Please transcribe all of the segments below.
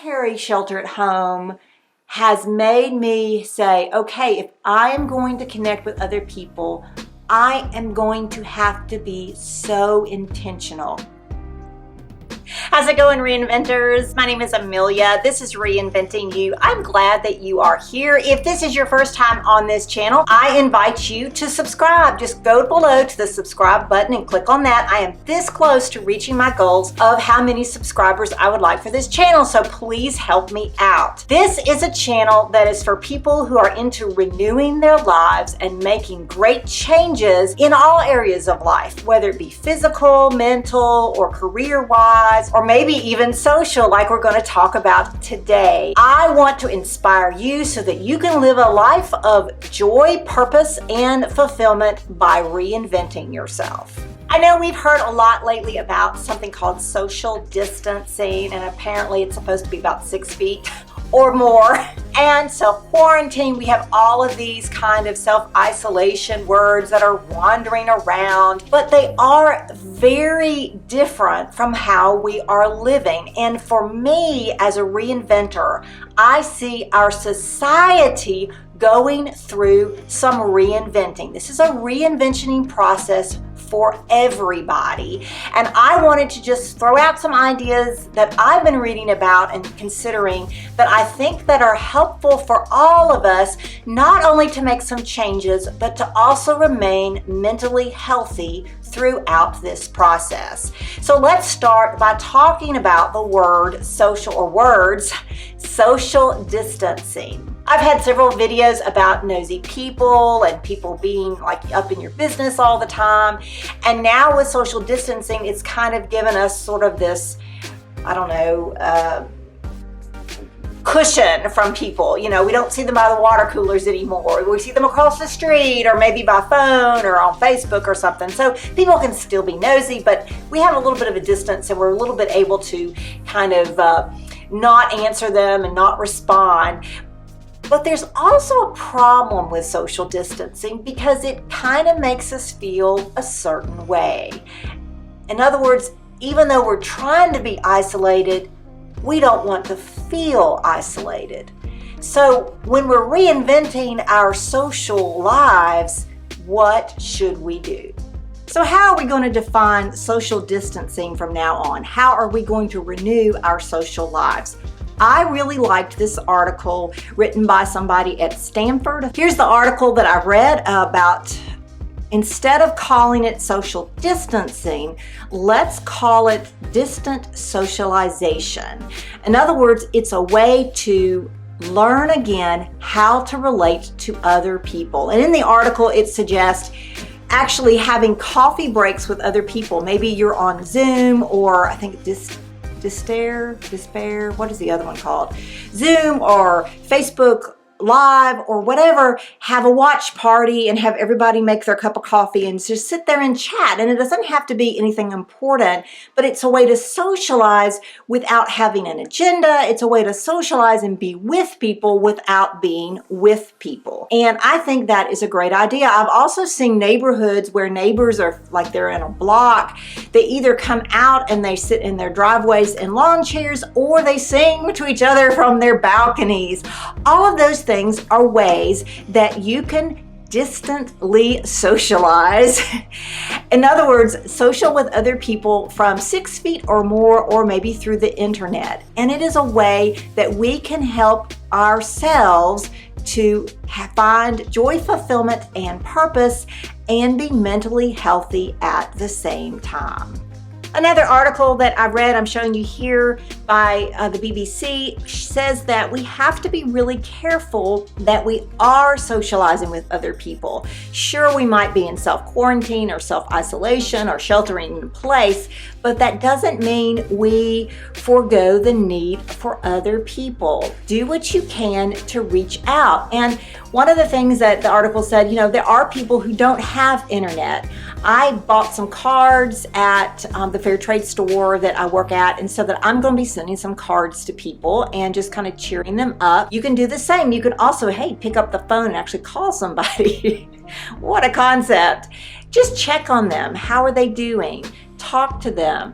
military shelter at home has made me say, okay, if I am going to connect with other people, I am going to have to be so intentional. How's it going, Reinventors? My name is Amelia. This is Reinventing You. I'm glad that you are here. If this is your first time on this channel, I invite you to subscribe. Just go below to the subscribe button and click on that. I am this close to reaching my goals of how many subscribers I would like for this channel, so please help me out. This is a channel that is for people who are into renewing their lives and making great changes in all areas of life, whether it be physical, mental, or career-wise, or maybe even social, like we're going to talk about today. I want to inspire you so that you can live a life of joy, purpose, and fulfillment by reinventing yourself. I know we've heard a lot lately about something called social distancing, and apparently it's supposed to be about 6 feet or more. And self-quarantine, we have all of these kind of self-isolation words that are wandering around, but they are very different from how we are living. And for me, as a reinventor, I see our society going through some reinventing. This is a reinventing process for everybody. And I wanted to just throw out some ideas that I've been reading about and considering that I think that are helpful for all of us, not only to make some changes, but to also remain mentally healthy throughout this process. So let's start by talking about the word social distancing. I've had several videos about nosy people and people being like up in your business all the time. And now with social distancing, it's kind of given us sort of this, cushion from people. You know, we don't see them by the water coolers anymore. We see them across the street or maybe by phone or on Facebook or something. So people can still be nosy, but we have a little bit of a distance and we're a little bit able to kind of not answer them and not respond. But there's also a problem with social distancing because it kind of makes us feel a certain way. In other words, even though we're trying to be isolated, we don't want to feel isolated. So when we're reinventing our social lives, what should we do? So how are we going to define social distancing from now on? How are we going to renew our social lives? I really liked this article written by somebody at Sanford. Here's the article that I read about. Instead of calling it social distancing, let's call it distant socialization. In other words, it's a way to learn again how to relate to other people. And in the article, it suggests actually having coffee breaks with other people. Maybe you're on Zoom or I think Despair, what is the other one called? Zoom or Facebook Live or whatever, have a watch party and have everybody make their cup of coffee and just sit there and chat. And it doesn't have to be anything important, but it's a way to socialize without having an agenda. It's a way to socialize and be with people without being with people. And I think that is a great idea. I've also seen neighborhoods where neighbors are like they're in a block. They either come out and they sit in their driveways in lawn chairs or they sing to each other from their balconies. All of those things are ways that you can distantly socialize. In other words, social with other people from 6 feet or more, or maybe through the internet. And it is a way that we can help ourselves to find joy, fulfillment, and purpose and be mentally healthy at the same time. Another article that I read, I'm showing you here by the BBC, says that we have to be really careful that we are socializing with other people. Sure, we might be in self-quarantine or self-isolation or sheltering in place, but that doesn't mean we forego the need for other people. Do what you can to reach out. And one of the things that the article said, you know, there are people who don't have internet. I bought some cards at the fair trade store that I work at, and so that I'm going to be sending some cards to people and just kind of cheering them up. You can do the same. You can also, hey, pick up the phone and actually call somebody. What a concept. Just check on them. How are they doing? Talk to them.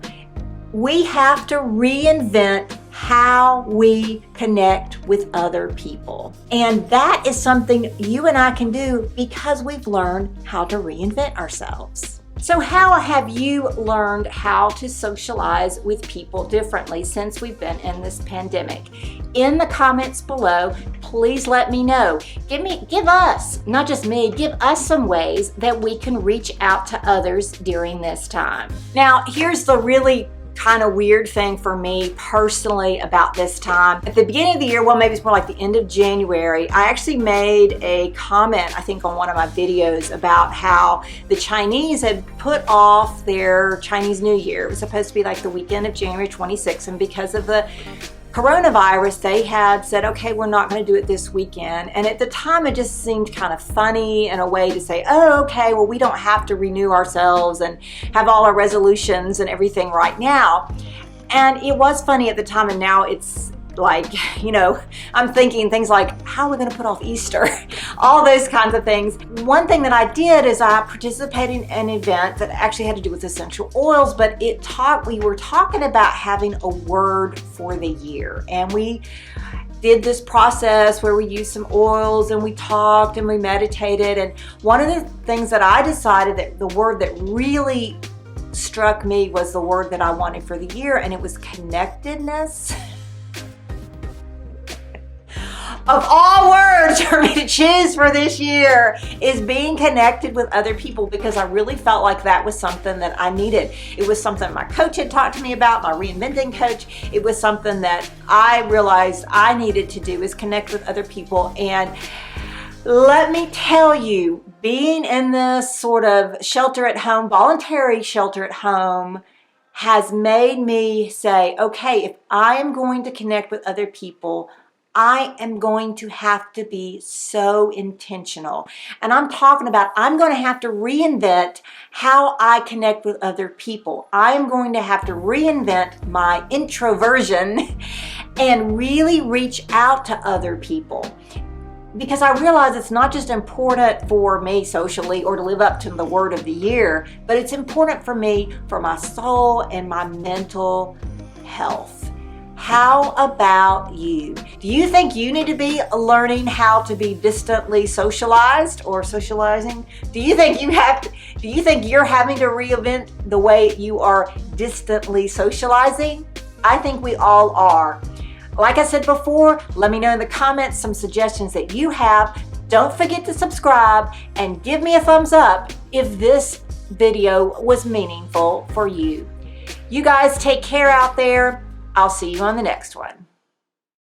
We have to reinvent how we connect with other people. And that is something you and I can do because we've learned how to reinvent ourselves. So how have you learned how to socialize with people differently since we've been in this pandemic? In the comments below, please let me know. Give us, not just me, give us some ways that we can reach out to others during this time. Now, here's the really kind of weird thing for me personally about this time. At the beginning of the year, well, maybe it's more like the end of January, I actually made a comment, I think on one of my videos, about how the Chinese had put off their Chinese New Year. It was supposed to be like the weekend of January 26th, and because of the coronavirus, they had said, okay, we're not going to do it this weekend. And at the time, it just seemed kind of funny in a way to say, oh, okay, well, we don't have to renew ourselves and have all our resolutions and everything right now. And it was funny at the time, and now it's like, you know, I'm thinking things like, how are we going to put off Easter? All those kinds of things. One thing that I did is I participated in an event that actually had to do with essential oils, but we were talking about having a word for the year. And we did this process where we used some oils and we talked and we meditated. And one of the things that I decided that the word that really struck me was the word that I wanted for the year, and it was connectedness. Of all words for me to choose for this year is being connected with other people, because I really felt like that was something that I needed. It was something my coach had talked to me about, my Reinventing coach. It was something that I realized I needed to do, is connect with other people. And let me tell you, being in this sort of shelter at home, voluntary shelter at home, has made me say, okay, if I am going to connect with other people, I am going to have to be so intentional. And I'm talking about, I'm going to have to reinvent how I connect with other people. I am going to have to reinvent my introversion and really reach out to other people. Because I realize it's not just important for me socially or to live up to the word of the year, but it's important for me, for my soul and my mental health. How about you? Do you think you need to be learning how to be distantly socialized or socializing? Do you think you're having to reinvent the way you are distantly socializing? I think we all are. Like I said before, let me know in the comments some suggestions that you have. Don't forget to subscribe and give me a thumbs up if this video was meaningful for you. You guys take care out there. I'll see you on the next one.